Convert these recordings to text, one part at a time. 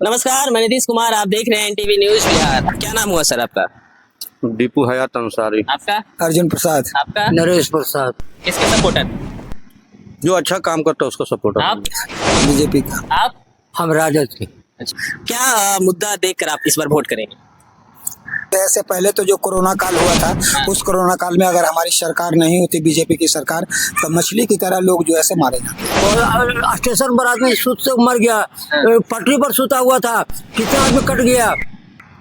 नमस्कार, मैं नीतीश कुमार। आप देख रहे हैं एनटीवी न्यूज बिहार। क्या नाम हुआ सर आपका? दीपू हयात अंसारी। आपका? अर्जुन प्रसाद। आपका? नरेश प्रसाद। किसके सपोर्टर? जो अच्छा काम करता है उसको सपोर्ट। आप? बीजेपी का। आप? हम राजद के। अच्छा, क्या मुद्दा देखकर आप इस बार वोट करेंगे? ऐसे पहले तो जो कोरोना काल हुआ था, उस कोरोना काल में अगर हमारी सरकार नहीं होती, बीजेपी की सरकार, तो मछली की तरह लोग जो ऐसे मारे जाते। और स्टेशन पर आदमी सुत से मर गया, पटरी पर सुता हुआ था, कितना आदमी कट गया।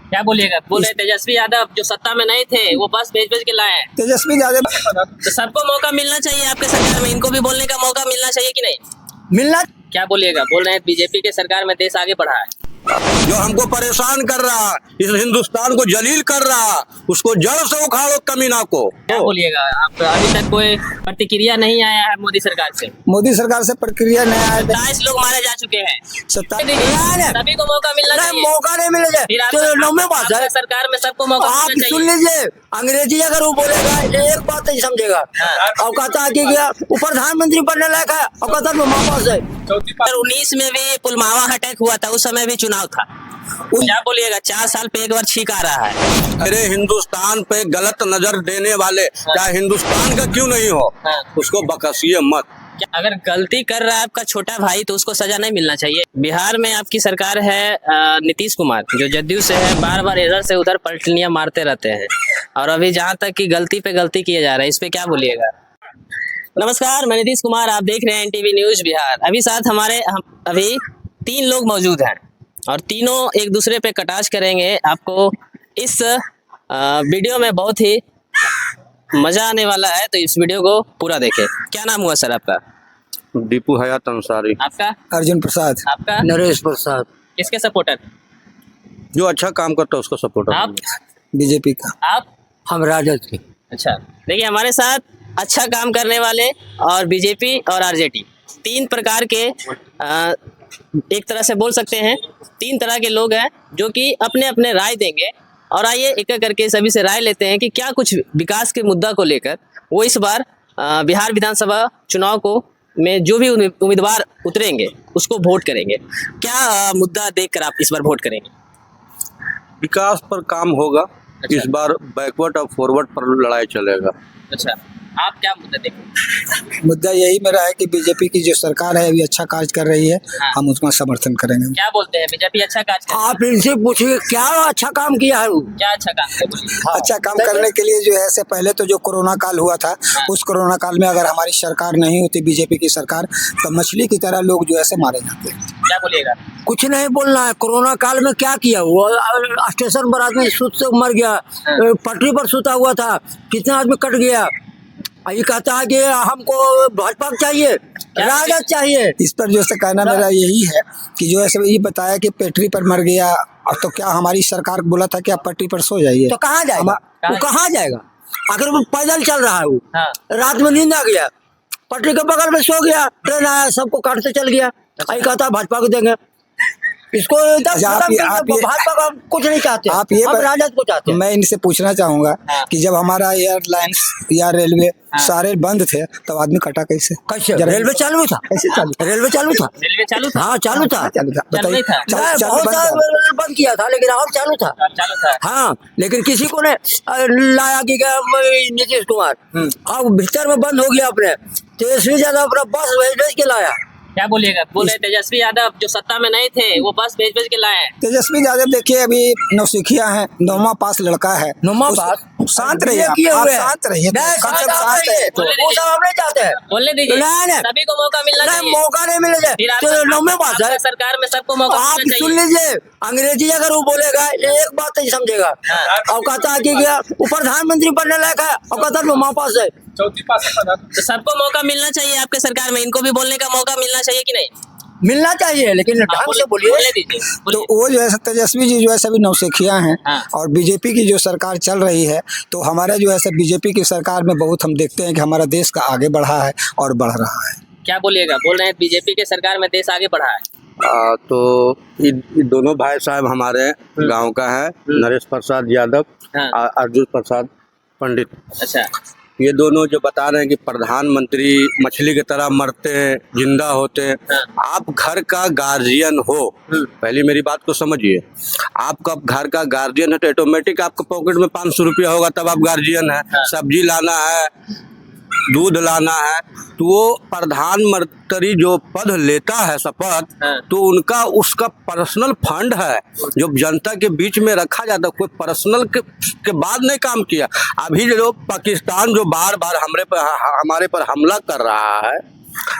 क्या बोलिएगा? बोल रहे तेजस्वी यादव जो सत्ता में नहीं थे वो बस भेज भेज के लाए हैं। तेजस्वी यादव तो सबको मौका मिलना चाहिए आपके सरकार में, इनको भी बोलने का मौका मिलना चाहिए कि नहीं? मिलना। क्या बोलिएगा? बोल रहे हैं बीजेपी के सरकार में देश आगे बढ़ा है। जो हमको परेशान कर रहा, इस हिंदुस्तान को जलील कर रहा, उसको जड़ से उखाड़ो कमीना को। क्या बोलिएगा? आप अभी तक कोई प्रतिक्रिया नहीं आया है मोदी सरकार से? मोदी सरकार से प्रक्रिया नहीं आया। 27 लोग मारे जा चुके हैं। सभी को मौका मिलना चाहिए। मौका नहीं मिलेगा फिर तो नौवें बात है। सरकार में सबको मौका आप मिलना सुन चाहिए। लीजिए, अंग्रेजी अगर वो बोलेगा एक बात नहीं समझेगा। और कहता है कि वो प्रधानमंत्री बनने लायक है, और कहता है वापस है। 2019 में भी पुलवामा अटैक हुआ था, उस समय भी चुनाव था। क्या बोलिएगा? 4 साल पे एक बार छींक आ रहा है। मेरे हिंदुस्तान पे गलत नजर देने वाले, चाहे हिंदुस्तान का क्यों नहीं हो, उसको बकसिए मत। क्या अगर गलती कर रहा है आपका छोटा भाई तो उसको सजा नहीं मिलना चाहिए? बिहार में आपकी सरकार है नीतीश कुमार, जो जदयू से है, बार बार इधर से उधर पलटनियां मारते रहते हैं, और अभी जहाँ तक कि गलती पे गलती किए जा रहा है, इस पे क्या बोलिएगा? नमस्कार, मैं नीतीश कुमार। आप देख रहे हैं एनटीवी न्यूज बिहार। अभी साथ हमारे अभी 3 लोग मौजूद हैं और तीनों एक दूसरे पे कटाक्ष करेंगे। आपको इस वीडियो में बहुत ही मजा आने वाला है, तो इस वीडियो को पूरा देखें। क्या नाम हुआ सर आपका? दीपू हयात अंसारी। आपका? अर्जुन प्रसाद। आपका? नरेश प्रसाद। किसके सपोर्टर? जो अच्छा काम करता है उसको सपोर्ट। आप? बीजेपी का। आप? हम राजद के। अच्छा, देखिए हमारे साथ अच्छा काम करने वाले और बीजेपी और आरजेडी 3 प्रकार के एक तरह से बोल सकते हैं 3 तरह के लोग हैं जो कि अपने अपने राय देंगे। और आइए एक एक करके सभी से राय लेते हैं कि क्या कुछ विकास के मुद्दा को लेकर वो इस बार बिहार विधानसभा चुनाव को में जो भी उम्मीदवार उतरेंगे उसको वोट करेंगे। क्या मुद्दा देखकर आप इस बार वोट करेंगे? विकास पर काम होगा। अच्छा। इस बार बैकवर्ड और फॉरवर्ड पर लड़ाई चलेगा। अच्छा, आप क्या मुद्दा देखेंगे? मुद्दा यही मेरा है कि बीजेपी की जो सरकार है अभी अच्छा कार्य कर रही है, हम उसका समर्थन करेंगे। क्या बोलते हैं? बीजेपी अच्छा कार्य कर रही है? आप इनसे पूछिए क्या अच्छा काम किया है वो। क्या अच्छा काम है बोलिए? अच्छा काम करने के लिए जो है से पहले तो जो कोरोना काल हुआ था, उस कोरोना काल में अगर हमारी सरकार नहीं होती, बीजेपी की सरकार, तो मछली की तरह लोग जो है से मारे जाते। क्या बोलिएगा? कुछ नहीं बोलना है। कोरोना काल में क्या किया, वो स्टेशन पर आदमी सुत से मर गया, पटरी पर सुता हुआ था, कितना आदमी कट गया। ये कहता है कि हमको भाजपा चाहिए, राजद चाहिए। इस पर जो है कहना मेरा यही है कि जो ऐसे ये बताया कि पटरी पर मर गया, और तो क्या हमारी सरकार बोला था कि आप पटरी पर सो जाइए, तो कहाँ जाएगा? वो कहाँ जाएगा? अगर वो पैदल चल रहा है, वो रात में नींद आ गया, पटरी के बगल में सो गया, ट्रेन आया, सबको काटते चल गया। ये कहता है भाजपा को देंगे इसको। भाजपा का कुछ नहीं चाहते, आप ये राजद को चाहते हैं। मैं इनसे पूछना चाहूंगा कि जब हमारा एयरलाइंस या रेलवे सारे बंद थे तब आदमी कटा कैसे? रेलवे चालू था? कैसे चालू? रेलवे चालू था। रेलवे चालू था? हाँ चालू था। बताइए, बंद किया था लेकिन और चालू था। चालू था। हाँ, लेकिन किसी को ने लाया कि नीतीश कुमार, अब भीतर में बंद हो गया। अपने तेजस्वी यादव अपना बस भेज के लाया। क्या बोलिएगा? बोल रहे तेजस्वी यादव जो सत्ता में नहीं थे वो बस भेज भेज के लाए हैं। तेजस्वी यादव देखिए अभी नौसिखिया है, 9वां पास लड़का है। 9वां पास? शांत रहिए, आप शांत रहिए। बोलने दीजिए, सभी को मौका मिलना चाहिए। मौका नहीं मिलेगा तो 9वें पास है। सरकार में सबको मौका आप मिलना सुन चाहिए। लीजिए, अंग्रेजी अगर वो बोलेगा एक बात नहीं समझेगा। और कहता है कि वो प्रधानमंत्री बनने लायक है, और कहता है 9वां पास है। तो सबको मौका मिलना चाहिए आपके सरकार में, इनको भी बोलने का मौका मिलना चाहिए कि नहीं? मिलना चाहिए, लेकिन ढंग से बोलिए। तो वो जो है तेजस्वी जी जो है सभी नौसिखिया हैं, और बीजेपी की जो सरकार चल रही है, तो हमारा जो है बीजेपी की सरकार में बहुत हम देखते हैं कि हमारा देश का आगे बढ़ा है और बढ़ रहा है। क्या बोलिएगा? बोल रहे हैं बीजेपी के सरकार में देश आगे बढ़ा है। तो ये दोनों भाई साहब हमारे गांव का है, नरेश प्रसाद यादव, अर्जुन प्रसाद पंडित। अच्छा, ये दोनों जो बता रहे हैं कि प्रधानमंत्री मछली की तरह मरते हैं, जिंदा होते हैं। आप घर का गार्जियन हो, पहली मेरी बात को समझिए। आपका घर का गार्जियन है तो ऑटोमेटिक आपके पॉकेट में 500 रुपया होगा, तब आप गार्जियन है। सब्जी लाना है, दूध लाना है, तो वो प्रधानमंत्री जो पद लेता है शपथ, तो उनका उसका पर्सनल फंड है जो जनता के बीच में रखा जाता है। कोई पर्सनल के बाद नहीं काम किया। अभी जो पाकिस्तान जो बार बार हमारे पर हमला कर रहा है,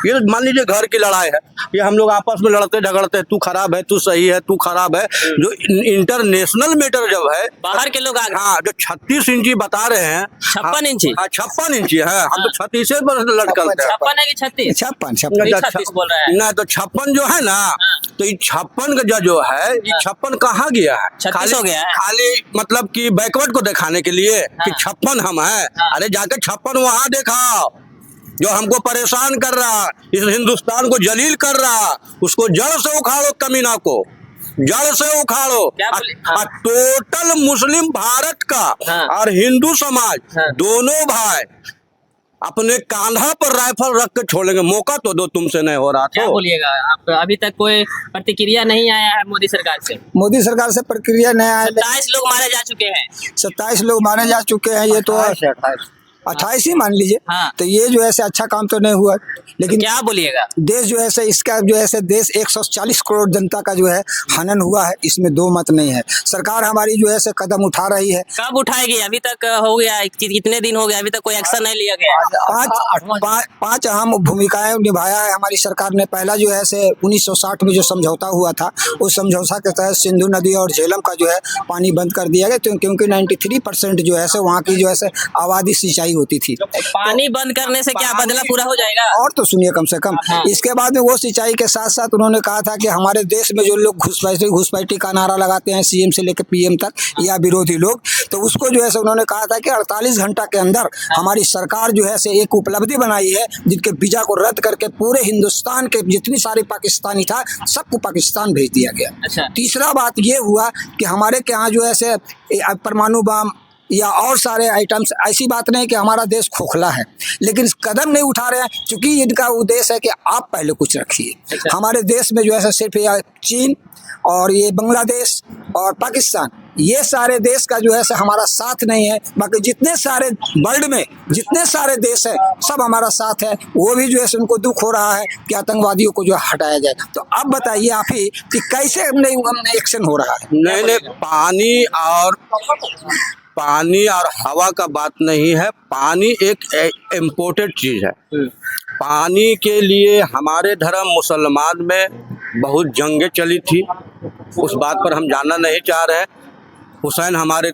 ये मान लीजिए घर की लड़ाई है, ये हम लोग आपस में लड़ते झगड़ते, तू खराब है, तू सही है, तू खराब है। जो इंटरनेशनल मैटर जब है, बाहर के लोग हाँ, जो 36 इंची बता रहे हैं, 56 इंची, 56 इंची है, हम तो 36 पर लड़कते हैं। 56 है कि 36? 36 बोल रहा है। ना तो 56 जो है ना, तो ये 56 का जो है, ये 56 कहाँ गया है? 36 हो गया है। खाली मतलब कि बैकवर्ड को दिखाने के लिए कि 56 हम हैं। अरे जाके 56 वहां दिखाओ जो हमको परेशान कर रहा, इस हिंदुस्तान को जलील कर रहा, उसको जड़ से उखाड़ो, कमीना को जड़ से उखाड़ो। टोटल मुस्लिम भारत का और हिंदू समाज दोनों भाई अपने कांधा पर राइफल रख के छोड़ेंगे। मौका तो दो, तुमसे नहीं हो रहा। क्या बोलिएगा आप? अभी तक कोई प्रतिक्रिया नहीं आया है मोदी सरकार से? मोदी सरकार से प्रक्रिया नहीं आया। 27 लोग मारे जा चुके हैं। 27 लोग मारे जा चुके हैं। ये तो 28 ही मान लीजिए। तो ये जो ऐसे अच्छा काम तो नहीं हुआ, लेकिन क्या बोलिएगा? देश जो है इसका जो है देश 140 करोड़ जनता का जो है हनन हुआ है, इसमें दो मत नहीं है। सरकार हमारी जो है कदम उठा रही है। कब उठाएगी? अभी तक हो गया, कितने दिन हो गए, अभी तक कोई एक्शन नहीं लिया गया? पांच अहम भूमिकाएं निभाया है हमारी सरकार ने। पहला जो है 1960 में जो समझौता हुआ था, उस समझौता के तहत सिंधु नदी और झेलम का जो है पानी बंद कर दिया गया, क्योंकि 93% जो है वहाँ की जो है आबादी सिंचाई होती थी। पानी बंद करने से क्या बदला पूरा हो जाएगा? और तो सुनिए कम से कम। इसके बाद में वो सिंचाई के साथ साथ उन्होंने कहा था कि हमारे देश में जो लोग घुसपैठी का नारा लगाते हैं, सीएम से लेकर पीएम तक, या विरोधी लोग, तो उसको जो है उन्होंने कहा था कि 48 घंटा के अंदर हमारी सरकार जो है एक उपलब्धि बनाई है, जिनके वीजा को रद्द करके पूरे हिंदुस्तान के जितनी सारी पाकिस्तानी था सबको पाकिस्तान भेज दिया गया। अच्छा। तीसरा बात ये हुआ कि हमारे के यहाँ जो है परमाणु बम या और सारे आइटम्स, ऐसी बात नहीं कि हमारा देश खोखला है, लेकिन कदम नहीं उठा रहे हैं, क्योंकि इनका उद्देश्य है कि आप पहले कुछ रखिए। अच्छा। हमारे देश में जो है सिर्फ चीन और ये बांग्लादेश और पाकिस्तान, ये सारे देश का जो है हमारा साथ नहीं है। बाकी जितने सारे वर्ल्ड में जितने सारे देश हैं सब हमारा साथ है। वो भी जो है उनको दुख हो रहा है कि आतंकवादियों को जो हटाया जाए। तो अब बताइए आप ही कि कैसे नहीं एक्शन हो रहा है? नहीं, पानी और हवा का बात नहीं है। पानी एक इम्पोर्टेड चीज है। पानी के लिए हमारे धर्म मुसलमान में बहुत जंगें चली थी, उस बात पर हम जानना नहीं चाह रहे। हुसैन हमारे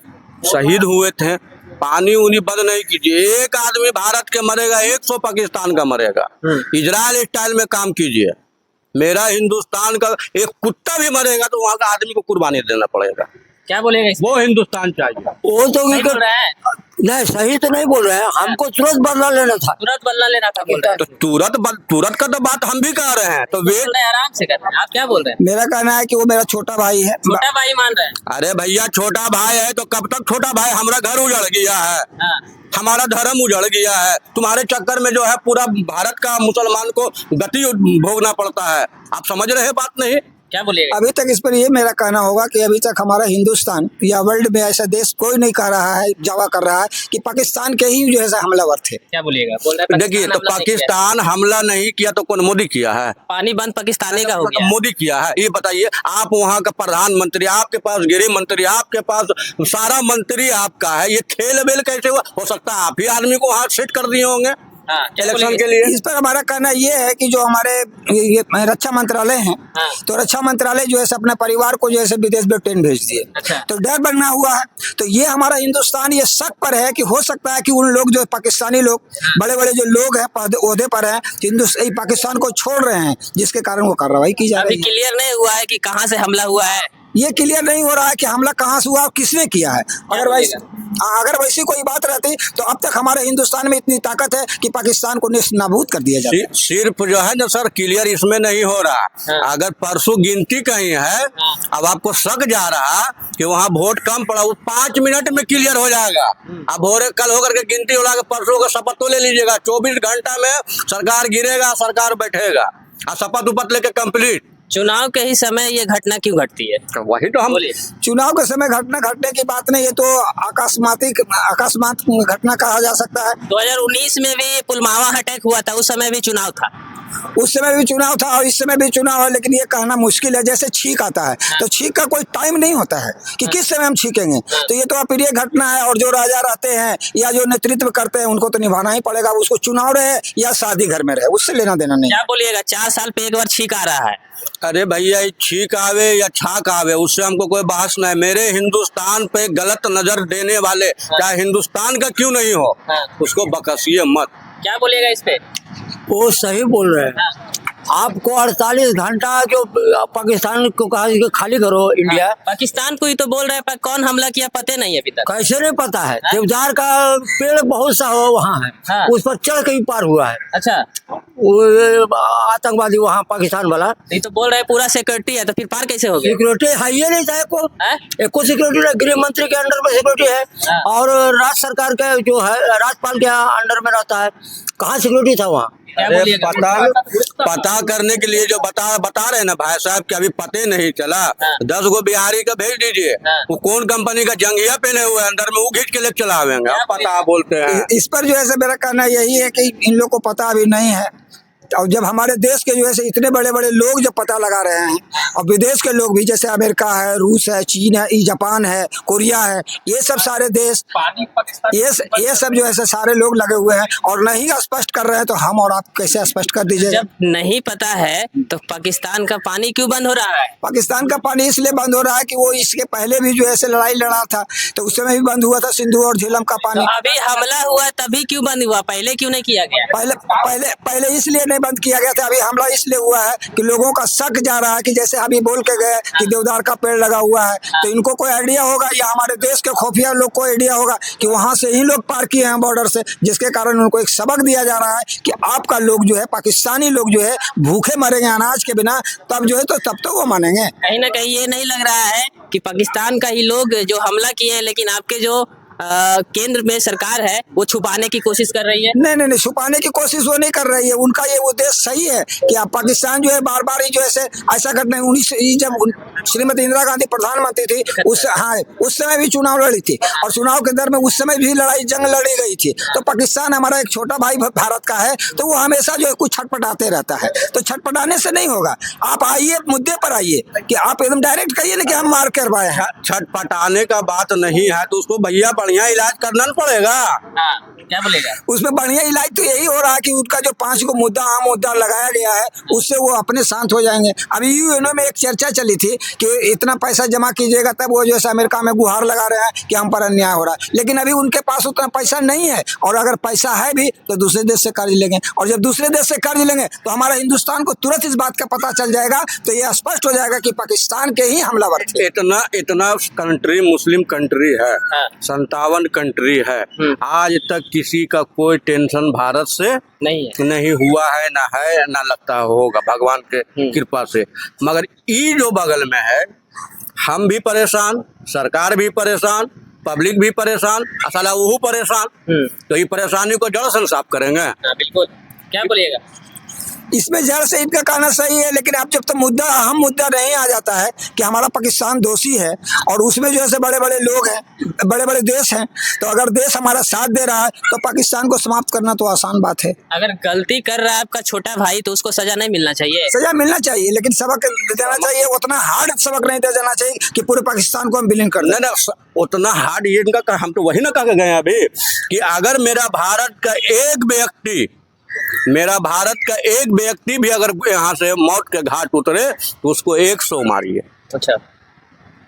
शहीद हुए थे। पानी उन्हीं बंद नहीं कीजिए। एक आदमी भारत के मरेगा, 100 पाकिस्तान का मरेगा। इजराइल स्टाइल में काम कीजिए। मेरा हिंदुस्तान का एक कुत्ता भी मरेगा तो वहाँ का आदमी को कुर्बानी देना पड़ेगा। क्या बोलेगा? वो हिंदुस्तान चाहिए। वो तो नहीं बोल रहा है। नहीं, सही तो नहीं बोल रहे हैं। हमको तुरंत बदला लेना था। तुरंत बदला लेना था बोल रहे हैं। तो तुरंत का तो बात हम भी कह रहे हैं। तो वेट, आराम से कर रहे हैं। आप क्या बोल रहे हैं? मेरा कहना है कि वो मेरा छोटा भाई है। छोटा भाई मान रहे हैं? अरे भैया, छोटा भाई है तो कब तक छोटा भाई? हमारा घर उजड़ गया है, हमारा धर्म उजड़ गया है। तुम्हारे चक्कर में जो है पूरा भारत का मुसलमान को गति भोगना पड़ता है। आप समझ रहे बात नहीं? क्या बोलिएगा? अभी तक इस पर ये मेरा कहना होगा कि अभी तक हमारा हिंदुस्तान या वर्ल्ड में ऐसा देश कोई नहीं कह रहा है, दावा कर रहा है कि पाकिस्तान के ही जो है हमलावर थे। क्या बोलिएगा? बोल रहे हैं देखिए, तो पाकिस्तान हमला नहीं किया तो कौन? मोदी किया है। पानी बंद पाकिस्तानी का हो गया। मोदी किया है। ये बताइए, आप वहाँ का प्रधानमंत्री, आपके पास गृह मंत्री, आपके पास सारा मंत्री आपका है। ये खेल बेल कैसे हुआ? हो सकता है आप ही आदमी को वहाँ सेट कर दिए होंगे इलेक्शन के लिए। इस पर हमारा कहना ये है कि जो हमारे ये रक्षा मंत्रालय है, तो रक्षा मंत्रालय जो है अपने परिवार को जो है विदेश में ट्रेन भेज दिए। अच्छा। तो डर बना हुआ है। तो ये हमारा हिंदुस्तान ये शक पर है कि हो सकता है कि उन लोग जो पाकिस्तानी लोग, बड़े बड़े जो लोग हैं ओहदे पर हैं, हिंदुस्तान पाकिस्तान को छोड़ रहे हैं, जिसके कारण वो कार्रवाई की जा रही है। क्लियर नहीं हुआ है कि कहाँ से हमला हुआ है। ये क्लियर नहीं हो रहा है कि हमला कहाँ से हुआ और किसने किया है। अदरवाइज अगर वैसी कोई बात रहती तो अब तक हमारे हिंदुस्तान में इतनी ताकत है कि पाकिस्तान को नेस्त नाबूद कर दिया जाता। सिर्फ जो है ना सर क्लियर इसमें नहीं हो रहा। अगर परसों गिनती कहीं है, अब आपको शक जा रहा कि वहाँ वोट कम पड़ा, 5 मिनट में क्लियर हो जाएगा। अब कल होकर के गिनती हो के परसों का शपथ तो ले लीजिएगा, 24 घंटा में सरकार गिरेगा, सरकार बैठेगा और शपथ उपत लेके कंप्लीट। चुनाव के ही समय ये घटना क्यों घटती है? तो वही तो हम चुनाव के समय घटना घटने की बात नहीं, ये तो अकस्मात घटना कहा जा सकता है। 2019 में भी पुलवामा अटैक हुआ था, उस समय भी चुनाव था। उस समय भी चुनाव था और इस समय भी चुनाव है, लेकिन ये कहना मुश्किल है। जैसे छींक आता है तो छींक का कोई टाइम नहीं होता है कि किस समय हम छींकेंगे। तो ये तो अप्रिय घटना है, और जो राजा रहते हैं या जो नेतृत्व करते हैं उनको तो निभाना ही पड़ेगा, उसको चुनाव रहे या शादी घर में रहे, उससे लेना देना नहीं। क्या बोलिएगा, 4 साल पे एक बार छींक आ रहा है। अरे भैया छींक आवे या छाक आवे उससे हमको कोई बहस नहीं। मेरे हिंदुस्तान पे गलत नजर देने वाले चाहे हिंदुस्तान का क्यों नहीं हो, उसको बकसिए मत। क्या बोलिएगा इस पे? वो सही बोल रहे हैं। आपको 48 घंटा जो पाकिस्तान को कहा कि खाली करो इंडिया, पाकिस्तान को ही तो बोल रहे हैं, पर कौन हमला किया पता नहीं है अभी तक। कैसे नहीं पता है? देवदार का पेड़ बहुत सा वहाँ है, उस पर चढ़ के ही पार हुआ है। अच्छा, वो आतंकवादी वहाँ पाकिस्तान वाला नहीं तो बोल रहे हैं पूरा सिक्योरिटी है, तो फिर पार कैसे हो गया? सिक्योरिटी है ही नहीं था, एको सिक्योरिटी नहीं। गृह मंत्री के अंडर में सिक्योरिटी है और राज्य सरकार के जो है राज्यपाल के अंडर में रहता है, कहाँ सिक्योरिटी था वहाँ? अरे पता करने के लिए जो बता रहे हैं ना भाई साहब कि अभी पते नहीं चला। 10 गो बिहारी का भेज दीजिए, वो कौन कंपनी का जंगिया पहने हुए अंदर में, वो खींच के ले चला आवेंगे। पता बोलते हैं इस पर जो है मेरा कहना यही है कि इन लोग को पता अभी नहीं है। और जब हमारे देश के जो है इतने बड़े बड़े लोग जब पता लगा रहे हैं, और विदेश के लोग भी जैसे अमेरिका है, रूस है, चीन है, जापान है, कोरिया है, ये सब सारे देश, ये सब जो है सारे लोग लगे हुए हैं और नहीं स्पष्ट कर रहे हैं, तो हम और आप कैसे स्पष्ट कर दीजिए? जब नहीं पता है तो पाकिस्तान का पानी क्यों बंद हो रहा है? पाकिस्तान का पानी इसलिए बंद हो रहा है कि वो इसके पहले भी जो है लड़ाई लड़ा था, तो उस समय भी बंद हुआ था सिंधु और झेलम का पानी। तो अभी हमला हुआ तभी क्यों बंद हुआ, पहले क्यों नहीं किया गया? पहले इसलिए बंद किया गया था। अभी हमला इसलिए हुआ है कि लोगों का शक जा रहा है कि जैसे अभी बोल के गए कि देवदार का पेड़ लगा हुआ है, तो इनको कोई आइडिया होगा या हमारे देश के खुफिया लोग को आइडिया होगा कि वहां से ही लोग पार किए हैं बॉर्डर से, जिसके कारण उनको एक सबक दिया जा रहा है कि आपका लोग जो है, पाकिस्तानी लोग जो है भूखे मरेंगे अनाज के बिना, तब जो है तब तो वो मानेंगे। कहीं ना कहीं ये नहीं लग रहा है कि पाकिस्तान का ही लोग जो हमला किए हैं, लेकिन आपके जो केंद्र में सरकार है वो छुपाने की कोशिश कर रही है? नहीं, छुपाने की कोशिश वो नहीं कर रही है। उनका ये उद्देश्य सही है कि आप पाकिस्तान जो है बार बार ही जो है ऐसा करना है। जब श्रीमती इंदिरा गांधी प्रधानमंत्री थी उस समय भी चुनाव लड़ी थी, और चुनाव के दर में उस समय भी जंग लड़ी गई थी। तो पाकिस्तान हमारा एक छोटा भाई भारत का है, तो वो हमेशा जो है कुछ छटपटाते रहता है। तो छटपटाने से नहीं होगा। आप आइए, मुद्दे पर आइए कि आप एकदम डायरेक्ट कहिए ना कि हम मार करवाए हैं। छटपटाने का बात नहीं है, तो उसको भैया बढ़िया इलाज करना पड़ेगा। क्या बोलेगा? उसमें बढ़िया इलाज तो यही हो रहा है कि उनका जो 5 को आम मुद्दा लगाया गया है, उससे वो अपने शांत हो जाएंगे। अभी यूएनओ में एक चर्चा चली थी कि इतना पैसा जमा कीजिएगा, तब वो जैसे अमेरिका में गुहार लगा रहे हैं कि हम पर अन्याय हो रहा है। लेकिन अभी उनके पास उतना पैसा नहीं है, और अगर पैसा है भी तो दूसरे देश से कर्ज लेंगे, और जब दूसरे देश से कर्ज लेंगे तो हमारा हिंदुस्तान को तुरंत इस बात का पता चल जाएगा। तो ये स्पष्ट हो जाएगा कि पाकिस्तान के ही हमलावर थे। इतना कंट्री मुस्लिम कंट्री है, 57 कंट्री है, आज तक किसी का कोई टेंशन भारत से नहीं हुआ है, ना लगता होगा भगवान के कृपा से। मगर ये जो बगल में है, हम भी परेशान, सरकार भी परेशान, पब्लिक भी परेशान, असल वो परेशान। तो ये परेशानी को जड़ से साफ करेंगे। बिल्कुल। क्या बोलिएगा? इसमें जड़ से इनका कहना सही है, लेकिन अब जब तक अहम मुद्दा नहीं आ जाता है कि हमारा पाकिस्तान दोषी है और उसमें जो है बड़े बड़े लोग हैं, बड़े बड़े देश हैं, तो अगर देश हमारा साथ दे रहा है तो पाकिस्तान को समाप्त करना तो आसान बात है। अगर गलती कर रहा है आपका छोटा भाई तो उसको सजा नहीं मिलना चाहिए? सजा मिलना चाहिए, लेकिन सबक देना चाहिए। उतना हार्ड सबक नहीं दे देना चाहिए कि पूरे पाकिस्तान को हम विलीन कर दें। उतना हार्ड ये इनका, हम तो वही ना कह गए अभी कि अगर मेरा भारत का एक व्यक्ति भी अगर यहाँ से मौत के घाट उतरे तो उसको 100 मारिए। अच्छा,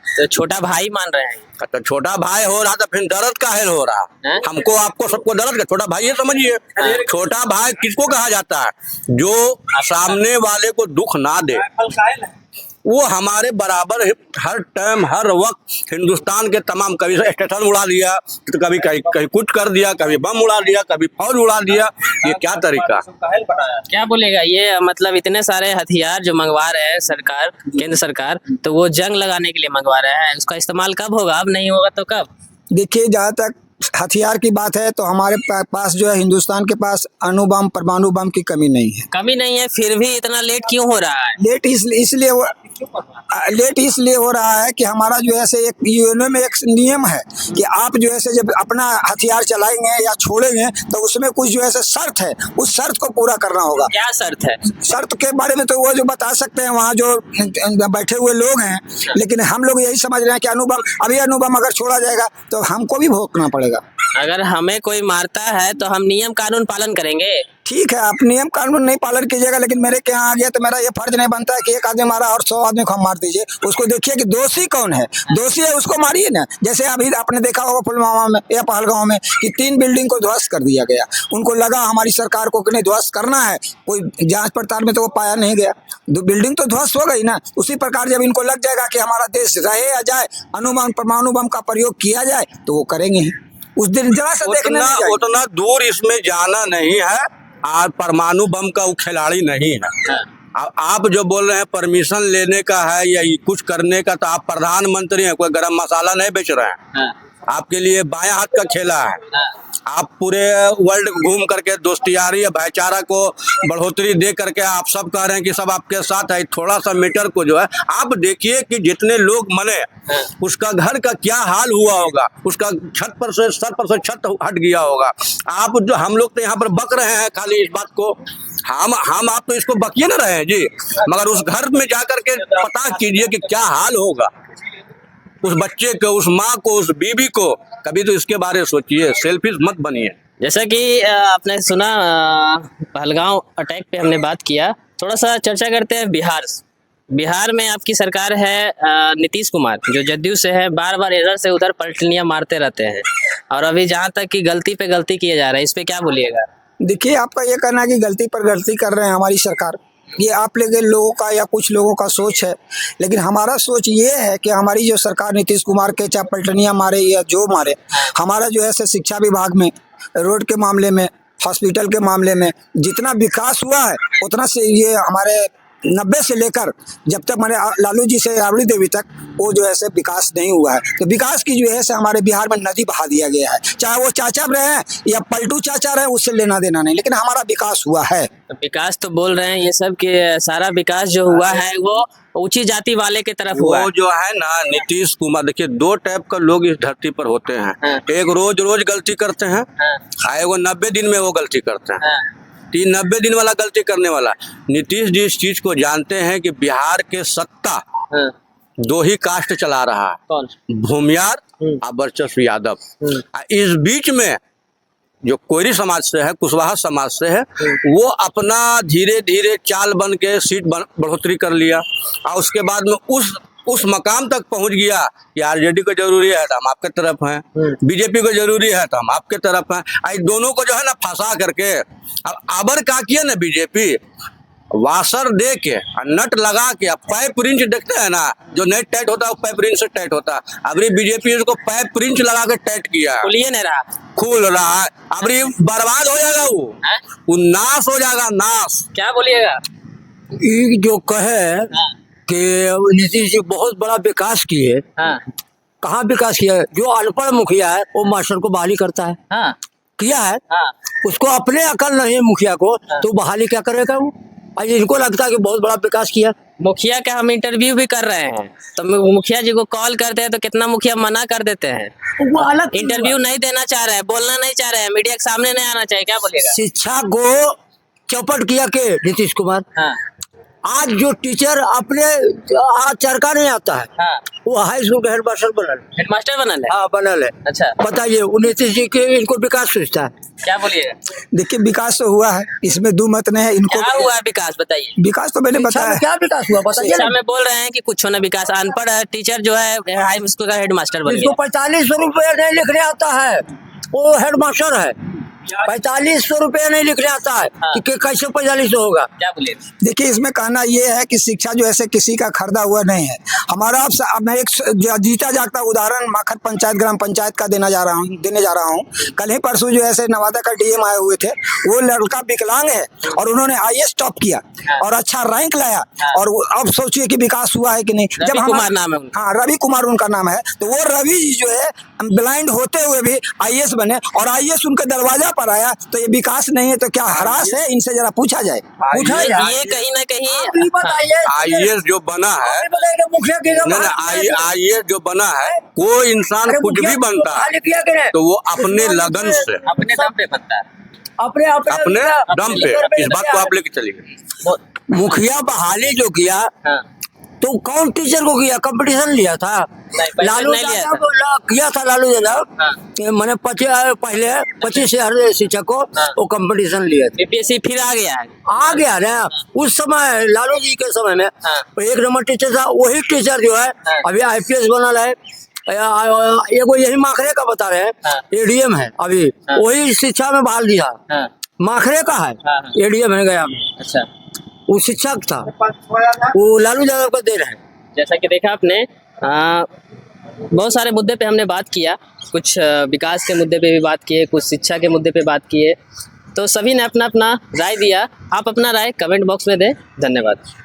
तो छोटा भाई मान रहे हैं? तो छोटा भाई हो रहा तो फिर दर्द काहे हो रहा है? हमको आपको सबको दर्द का छोटा भाई ये समझिए। छोटा भाई किसको कहा जाता है? जो सामने वाले को दुख ना दे। वो हमारे बराबर हर टाइम हर वक्त हिंदुस्तान के तमाम, कभी स्टेशन उड़ा दिया तो कभी कहीं कुछ कर दिया, कभी बम उड़ा दिया, कभी फौज उड़ा दिया। ये क्या तरीका? क्या बोलेगा ये, मतलब इतने सारे हथियार जो मंगवा रहे हैं सरकार, केंद्र सरकार, तो वो जंग लगाने के लिए मंगवा रहे हैं, उसका इस्तेमाल कब होगा? अब नहीं होगा तो कब? देखिए, जहाँ तक हथियार की बात है तो हमारे पास जो है, हिंदुस्तान के पास अणु बम, परमाणु बम की कमी नहीं है। कमी नहीं है, फिर भी इतना लेट क्यों हो रहा है? लेट इसलिए हो रहा है कि हमारा जो है से एक यूएनओ में एक नियम है कि आप जो है से जब अपना हथियार चलाएंगे या छोड़ेंगे तो उसमें कुछ जो है से शर्त है, उस शर्त को पूरा करना होगा। क्या शर्त है? शर्त के बारे में तो वो जो बता सकते हैं वहाँ जो बैठे हुए लोग हैं, लेकिन हम लोग यही समझ रहे हैं कि अणुबम अगर छोड़ा जाएगा तो हमको भी भोगना पड़ेगा। अगर हमें कोई मारता है तो हम नियम कानून पालन करेंगे। ठीक है, आप नियम कानून नहीं पालन कीजिएगा, लेकिन मेरे के यहाँ आ गया तो मेरा ये फर्ज नहीं बनता है कि एक आदमी मारा और 100 आदमी को हम मार दीजिए। उसको देखिए कि दोषी कौन है, दोषी है उसको मारिए ना। जैसे अभी आपने देखा होगा पुलवामा में या पहलगांव में कि 3 बिल्डिंग को ध्वस्त कर दिया गया। उनको लगा हमारी सरकार को कि नहीं ध्वस्त करना है, कोई जांच पड़ताल में तो वो पाया नहीं गया, बिल्डिंग तो ध्वस्त हो गई ना। उसी प्रकार जब इनको लग जाएगा कि हमारा देश रहे या जाए, अणुबम परमाणु बम का प्रयोग किया जाए, तो वो करेंगे ही। उस दिन जरा सा देखने उतना दूर इसमें जाना नहीं है। आज परमाणु बम का वो खिलाड़ी नहीं है। आप जो बोल रहे हैं परमिशन लेने का है या कुछ करने का, तो आप प्रधानमंत्री हैं, कोई गरम मसाला नहीं बेच रहे हैं। आपके लिए बाएं हाथ का खेला है। आप पूरे वर्ल्ड घूम करके दोस्तियारी या भाईचारा को बढ़ोतरी दे करके आप सब कह रहे हैं कि सब आपके साथ है। थोड़ा सा मीटर को जो है आप देखिए कि जितने लोग मरे उसका घर का क्या हाल हुआ होगा, उसका सर पर से छत हट गया होगा। आप जो हम लोग तो यहाँ पर बक रहे हैं खाली इस बात को, हम आप तो इसको बकिए ना रहे हैं जी, मगर उस घर में जाकर के पता कीजिए कि क्या हाल होगा उस बच्चे को, उस माँ को, उस बीबी को। कभी तो इसके बारे में सोचिए, सेल्फिश मत बनिए। जैसा कि आपने सुना, पहलगांव अटैक पे हमने बात किया, थोड़ा सा चर्चा करते हैं बिहार में आपकी सरकार है, नीतीश कुमार जो जदयू से है, बार बार इधर से उधर पलटनियां मारते रहते हैं और अभी जहाँ तक कि गलती पे गलती किए जा रहा है, इस पे क्या बोलिएगा? देखिए, आपका ये कहना है कि गलती पर गलती कर रहे हैं हमारी सरकार, ये आप लोगों का या कुछ लोगों का सोच है। लेकिन हमारा सोच ये है कि हमारी जो सरकार नीतीश कुमार के चाहे पलटनियाँ मारे या जो मारे, हमारा जो है शिक्षा विभाग में, रोड के मामले में, हॉस्पिटल के मामले में जितना विकास हुआ है उतना से ये हमारे 90 से लेकर जब तक हमारे लालू जी से राबड़ी देवी तक वो जो है से विकास नहीं हुआ है। तो विकास की जो है से हमारे बिहार में नदी बहा दिया गया है, चाहे वो चाचा रहे या पलटू चाचा रहे, उससे लेना देना नहीं, लेकिन हमारा विकास हुआ है। तो विकास तो बोल रहे हैं ये सब कि सारा विकास जो हुआ है वो ऊंची जाति वाले की तरफ हुआ है। वो जो है ना नीतीश कुमार, देखिए 2 टाइप का लोग इस धरती पर होते हैं। एक रोज गलती करते हैं, वो 90 दिन में वो गलती करते हैं। 90 दिन वाला गलती करने वाला। नीतीश जी इस चीज को जानते हैं कि बिहार के सत्ता 2 ही कास्ट चला रहा है, कौन? भूमियार और वर्चस्व यादव। इस बीच में जो कोयरी समाज से है, कुशवाहा समाज से है, वो अपना धीरे धीरे चाल बन के सीट बढ़ोतरी कर लिया और उसके बाद में उस मकाम तक पहुंच गया कि आरजेडी को जरूरी है तो हम आपके तरफ हैं, बीजेपी को जरूरी है तो हम आपके तरफ हैं। आई दोनों को जो है ना फंसा करके अब आबर का किया ना बीजेपी, वाशर दे के नट लगा के, पाइप रिंच देखते हैं ना, जो नेट टाइट होता है वो पाइप रिंच से टाइट होता है। अभी बीजेपी उसको पाइप रिंच लगा के टाइट किया, खुलिए नहीं रहा, खुल रहा है। अभी बर्बाद हो जाएगा, वो नाश हो जाएगा, नाश। क्या बोलिएगा? ये जो कहे कि नीतीश जी बहुत बड़ा विकास किए, कहाँ विकास किया है? जो अनपढ़ मुखिया है वो मास्टर को बहाली करता है, किया है। उसको अपने अकल नहीं है मुखिया को, तो बहाली क्या करेगा वो? इनको लगता है कि बहुत बड़ा विकास किया। मुखिया का हम इंटरव्यू भी कर रहे हैं तो मुखिया जी को कॉल करते हैं तो कितना मुखिया मना कर देते हैं, वो अलग इंटरव्यू नहीं देना चाह रहे हैं, बोलना नहीं चाह रहे हैं, मीडिया के सामने नहीं आना चाहिए। क्या बोलिएगा? शिक्षा को चौपट किया के नीतीश कुमार। आज जो टीचर अपने आज चरका नहीं आता है, वो हाई स्कूल का हेडमास्टर बनल है। हाँ, बनल है। अच्छा, बताइए नीतीश जी के इनको विकास सोचता है? क्या बोलिएगा? देखिए, विकास तो हुआ है, इसमें 2 मत नहीं है। इनको क्या हुआ है विकास, बताइए। विकास तो मैंने बताया, क्या विकास हुआ बताइए। शिक्षा में बोल रहे हैं कि कुछ होना विकास, अनपढ़ टीचर जो है हाई स्कूल का हेडमास्टर बन गया। 45 रुपये नहीं लिखने आता है, वो हेडमास्टर है। 4500 रुपये नहीं लिखने आता है हाँ। कि कैसे 4500 होगा। क्या बोले? देखिए इसमें कहना ये है कि शिक्षा जो ऐसे किसी का खरीदा हुआ नहीं है। हमारा अब मैं एक जीता जागता उदाहरण माखर पंचायत ग्राम पंचायत का देने जा रहा हूँ। कल ही परसों जो ऐसे नवादा का डीएम आए हुए थे, वो लड़का विकलांग है और उन्होंने आईएएस टॉप किया और अच्छा रैंक लाया, और अब सोचिए कि विकास हुआ है कि नहीं। रवि कुमार नाम है उनका। हाँ, रवि कुमार उनका नाम है। तो वो रवि जी जो है ब्लाइंड होते हुए भी आईएएस बने, और आईएएस उनके दरवाजा पर आया। तो ये विकास नहीं है तो क्या हरास है? इनसे जरा पूछा जाए। ये कहीं ना कहीं आप ही बताइए, आईएएस जो बना है, आप ही बताइए कि मुखिया की आईएएस जो बना है, कोई इंसान कुछ भी बनता है किया करे तो वो अपने लगन से, अपने दम पे बनता है। अपने अपने दम पे, इस बात को आप लेके चलिए। मुखिया बहाली जो किया हाँ। तो कौन टीचर को किया? कंपटीशन लिया था पहले लालू नहीं लिया यादव किया था। लालू यादव हाँ। मैंने पहले 25,000 शिक्षक को वो कंपटीशन लिया था। बीपीएससी फिर आ गया है। आ गया ना उस समय लालू जी के समय में हाँ। एक नंबर टीचर था। वही टीचर जो है हाँ। अभी आईपीएस बनल है। एगो यही माखरे का बता रहे हैं, हाँ। एडीएम है अभी, हाँ। वही शिक्षा में बहाल दिया। हाँ। माखरे का है, हाँ। एडीएम है गया, अच्छा, वो शिक्षक था, वो लालू यादव का दे रहे हैं। जैसा कि देखा आपने, बहुत सारे मुद्दे पे हमने बात किया। कुछ विकास के मुद्दे पे भी बात किए, कुछ शिक्षा के मुद्दे पे बात किए। तो सभी ने अपना अपना राय दिया। आप अपना राय कमेंट बॉक्स में दें। धन्यवाद।